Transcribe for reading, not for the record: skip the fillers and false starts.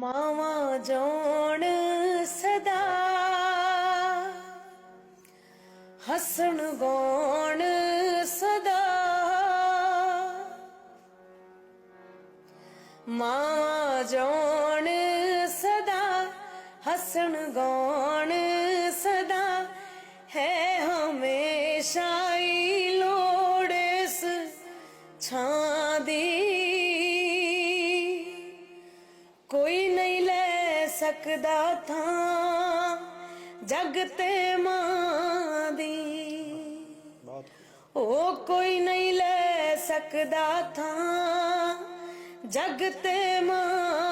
मावा जोण सदा हसन गौण सदा मावा जोण सदा हसन गौण सदा है हमेशा ही लोड़ इस छां दी कोई नहीं ले सकदा था जग ते मां दी ओ कोई नहीं ले सकदा था जग ते मां